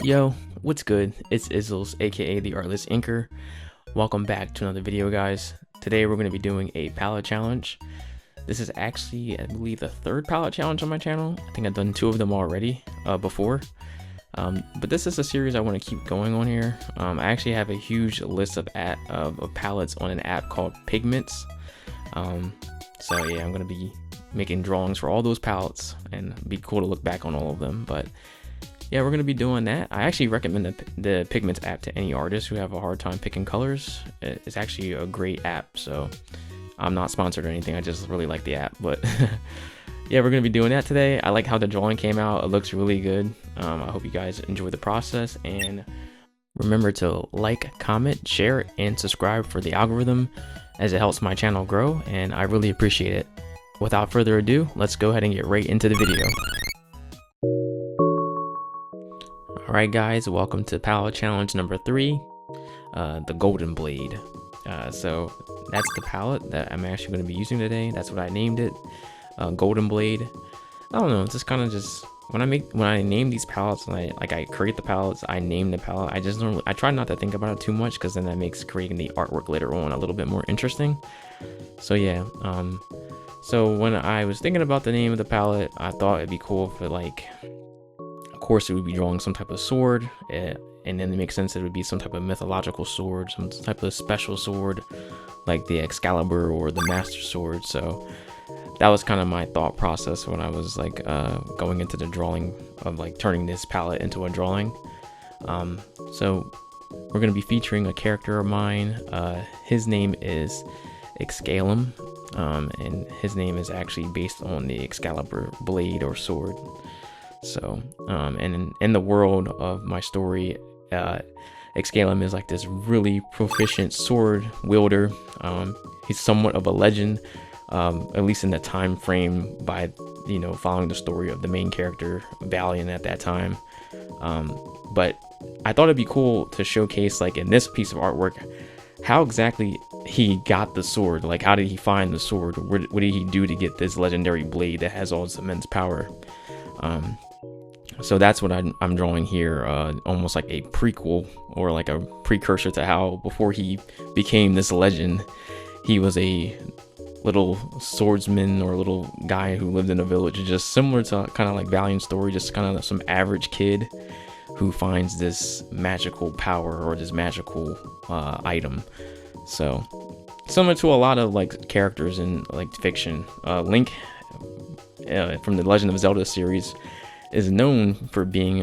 Yo, what's good? It's Izzles, aka the Artless Inker. Welcome back to another video, guys. Today we're going to be doing a palette challenge. This is actually, I believe, the third palette challenge on my channel. I think I've done 2 of them already before. But this is a series I want to keep going on here. I actually have a huge list of palettes on an app called Pigments. So yeah, I'm going to be making drawings for all those palettes, and it'd be cool to look back on all of them. But yeah, we're going to be doing that. I actually recommend the Pigments app to any artists who have a hard time picking colors. It's actually a great app, so I'm not sponsored or anything. I just really like the app. But yeah, we're going to be doing that today. I like how the drawing came out. It looks really good. I hope you guys enjoy the process. And remember to like, comment, share, and subscribe for the algorithm, as it helps my channel grow, and I really appreciate it. Without further ado, let's go ahead and get right into the video. Alright guys, welcome to palette challenge number 3, the Golden Blade. So that's the palette that I'm actually going to be using today. That's what I named it, Golden Blade. I don't know, it's just kind of just when I name these palettes, and I create the palettes, I name the palette. I try not to think about it too much, because then that makes creating the artwork later on a little bit more interesting. So yeah, so when I was thinking about the name of the palette, I thought it'd be cool if of course it would be drawing some type of sword, and then it makes sense it would be some type of mythological sword, some type of special sword like the Excalibur or the Master Sword. So that was kind of my thought process when I was going into the drawing of turning this palette into a drawing. So we're going to be featuring a character of mine. His name is Excalum, and his name is actually based on the Excalibur blade or sword. So and in the world of my story, Excalum is like this really proficient sword wielder. He's somewhat of a legend, at least in the time frame, by following the story of the main character Valiant at that time. But I thought it'd be cool to showcase, in this piece of artwork, how exactly he got the sword. How did he find the sword? What did he do to get this legendary blade that has all this immense power? So that's what I'm drawing here, almost like a prequel or like a precursor to how, before he became this legend, he was a little swordsman or a little guy who lived in a village, just similar to kind of like Valiant's story, just kind of some average kid who finds this magical power or this magical item. So similar to a lot of characters in fiction. Link from the Legend of Zelda series is known for being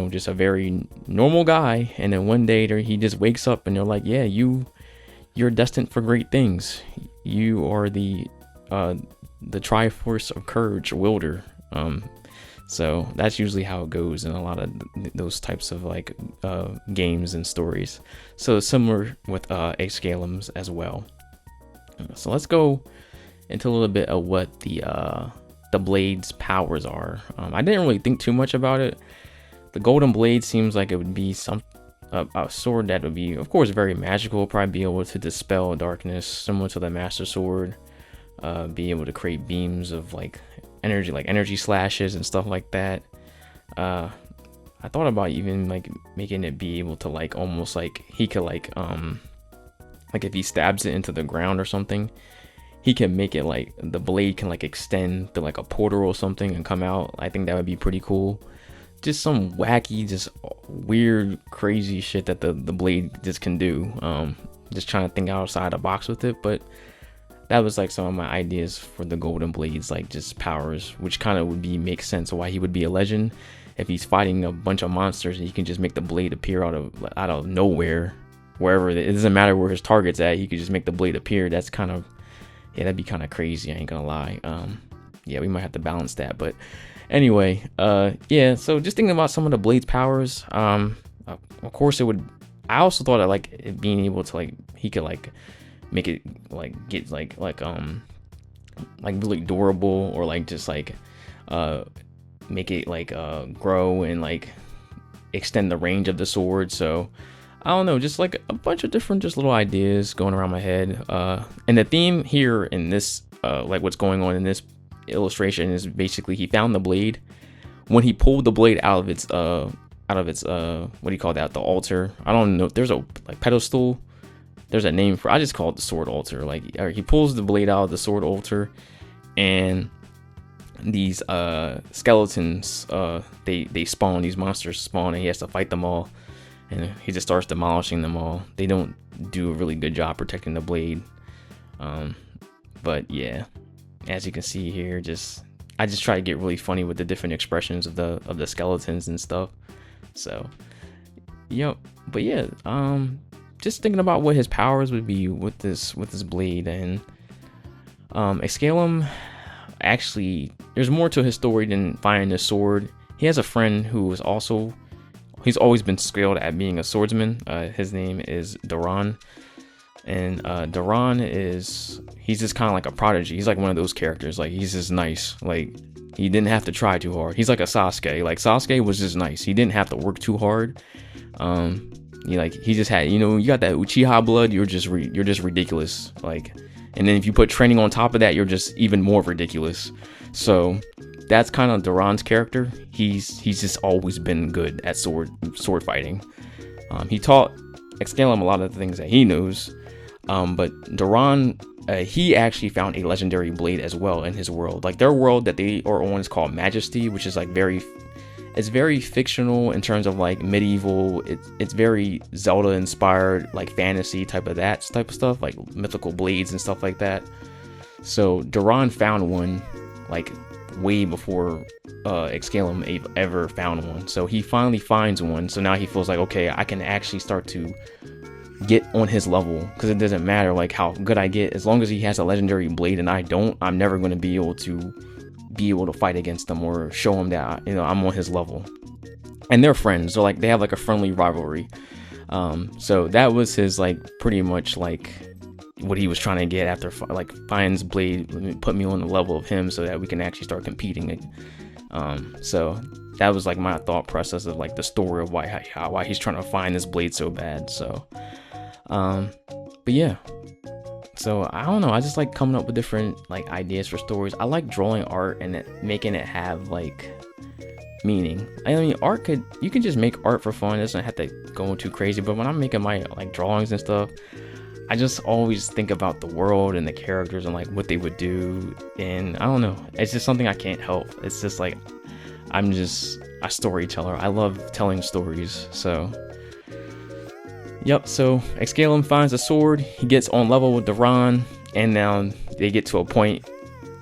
just a very normal guy, and then one day he just wakes up and they're like, yeah, you're destined for great things. You are the Triforce of Courage wielder. So that's usually how it goes in a lot of those types of games and stories. So similar with Excalums as well. So let's go into a little bit of what the blade's powers are. I didn't really think too much about it. The Golden Blade seems like it would be a sword that would be, of course, very magical, probably be able to dispel darkness, similar to the Master Sword, be able to create beams of energy slashes and stuff like that. I thought about even making it be able to almost he could if he stabs it into the ground or something, he can make it the blade can extend to a portal or something and come out. I think that would be pretty cool. Just some wacky, just weird, crazy shit that the blade just can do. Just trying to think outside the box with it, but that was some of my ideas for the Golden Blade's just powers, which kind of would make sense why he would be a legend. If he's fighting a bunch of monsters and he can just make the blade appear out of nowhere, wherever it doesn't matter where his target's at, he could just make the blade appear. That's kind of, yeah, that'd be kind of crazy, I ain't gonna lie. Yeah, we might have to balance that, but anyway, yeah, so just thinking about some of the blade's powers, of course I also thought it being able to he could make it get really durable, or just make it grow and extend the range of the sword. So I don't know, just a bunch of different little ideas going around my head. And the theme here in this what's going on in this illustration is basically he found the blade. When he pulled the blade out of its out of its what do you call that, the altar. I don't know, there's a like pedestal, there's a name for, I just call it the sword altar. Like he pulls the blade out of the sword altar, and these skeletons they spawn, these monsters spawn, and he has to fight them all, and he just starts demolishing them all. They don't do a really good job protecting the blade, but yeah, as you can see here, I just try to get really funny with the different expressions of the skeletons and stuff. So yep. But yeah, just thinking about what his powers would be with this blade. And Excalum, actually, there's more to his story than finding this sword. He has a friend who is also, he's always been skilled at being a swordsman. His name is Duran. And Duran he's just kind of like a prodigy. He's like one of those characters, like he's just nice. Like he didn't have to try too hard. He's like a Sasuke. Like Sasuke was just nice. He didn't have to work too hard. He just had, you got that Uchiha blood. You're just ridiculous. Like, and then if you put training on top of that, you're just even more ridiculous. So that's kind of Duran's character. He's just always been good at sword fighting. He taught Excalum a lot of the things that he knows. But Duran, he actually found a legendary blade as well in his world. Like their world that they are on is called Majesty, which is like it's very fictional in terms of like medieval. It's very Zelda inspired, like fantasy type of stuff, like mythical blades and stuff like that. So Duran found one like way before Excalum ever found one. So he finally finds one. So now he feels like, okay, I can actually start to get on his level, because it doesn't matter like how good I get, as long as he has a legendary blade and I don't, I'm never going to be able to fight against them or show him that I'm on his level. And they're friends, so like they have like a friendly rivalry. So that was his like pretty much like what he was trying to get after like finds blade, put me on the level of him so that we can actually start competing. So that was like my thought process of like the story of why he's trying to find this blade so bad. So but yeah, so I don't know, I just like coming up with different like ideas for stories. I like drawing art and making it have like meaning. I mean, you can just make art for fun. It doesn't have to go too crazy. But when I'm making my like drawings and stuff, I just always think about the world and the characters and like what they would do. And I don't know, it's just something I can't help. It's just like I'm just a storyteller. I love telling stories. So yep, so Excalum finds a sword, he gets on level with Duran, and now they get to a point,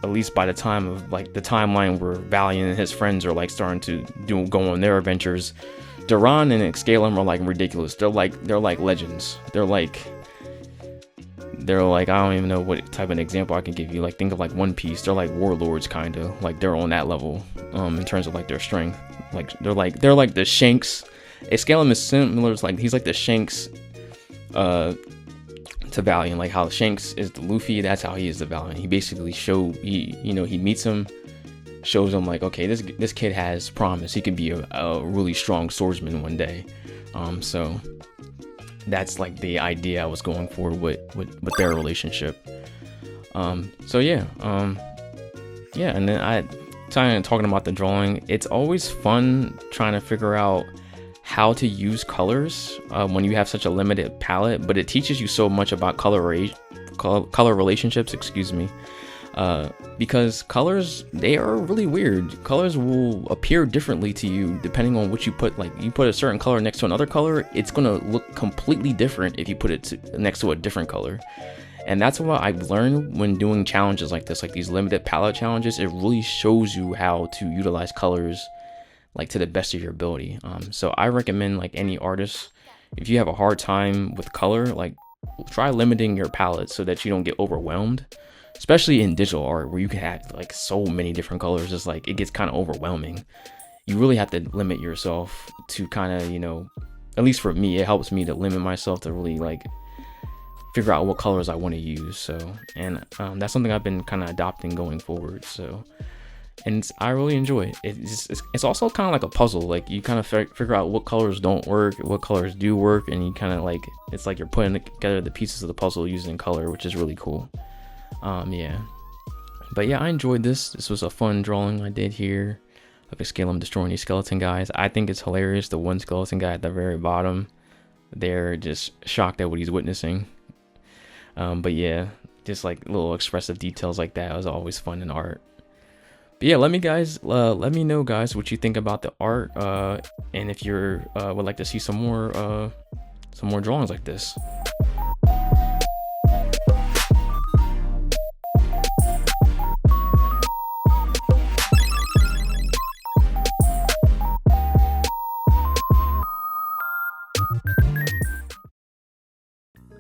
at least by the time of like the timeline where Valiant and his friends are like starting to go on their adventures. Duran and Excalum are like ridiculous. They're like legends. They're like I don't even know what type of example I can give you. Like think of like One Piece. They're like warlords kind of. Like they're on that level in terms of like their strength. Like they're like the Shanks. Excalum is similar, like he's like the Shanks to Valiant. Like how Shanks is the Luffy, that's how he is the Valiant. He basically he meets him, shows him like, okay, this kid has promise. He can be a really strong swordsman one day. So that's like the idea I was going for with their relationship. So yeah, and then talking about the drawing, it's always fun trying to figure out how to use colors when you have such a limited palette, but it teaches you so much about color relationships, because colors, they are really weird. Colors will appear differently to you depending on what you put. Like you put a certain color next to another color, it's gonna look completely different if you put it next to a different color. And that's what I've learned when doing challenges like this, like these limited palette challenges. It really shows you how to utilize colors like to the best of your ability. So I recommend like any artist, if you have a hard time with color, like try limiting your palette so that you don't get overwhelmed, especially in digital art where you can have like so many different colors. It's like it gets kind of overwhelming. You really have to limit yourself to kind of, at least for me, it helps me to limit myself to really like figure out what colors I want to use. So, and that's something I've been kind of adopting going forward. So, and I really enjoy it. It's also kind of like a puzzle. Like you kind of figure out what colors don't work, what colors do work, and you kind of like, it's like you're putting together the pieces of the puzzle using color, which is really cool. Yeah, but yeah, I enjoyed this. This was a fun drawing I did here. of Escalum destroying these skeleton guys. I think it's hilarious. The one skeleton guy at the very bottom, they're just shocked at what he's witnessing. But yeah, just like little expressive details like that was always fun in art. But yeah, let me know guys what you think about the art, and if you're would like to see some more drawings like this.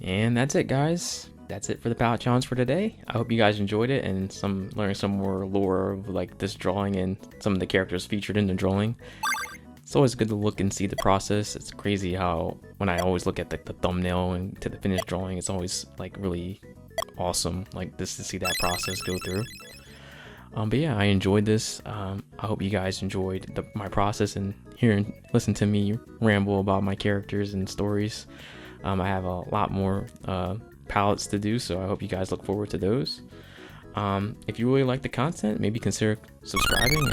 And that's it, guys. That's it for the palette challenge for today. I hope you guys enjoyed it and learning some more lore of like this drawing and some of the characters featured in the drawing. It's always good to look and see the process. It's crazy how when I always look at the thumbnail and to the finished drawing, it's always like really awesome, like this, to see that process go through. But yeah, I enjoyed this. I hope you guys enjoyed my process and listen to me ramble about my characters and stories. I have a lot more palettes to do, so I hope you guys look forward to those. If you really like the content, maybe consider subscribing.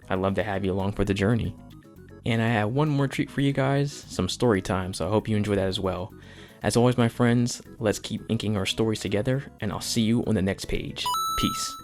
I'd love to have you along for the journey. And I have one more treat for you guys, some story time, so I hope you enjoy that as well. As always, my friends, let's keep inking our stories together, and I'll see you on the next page. Peace.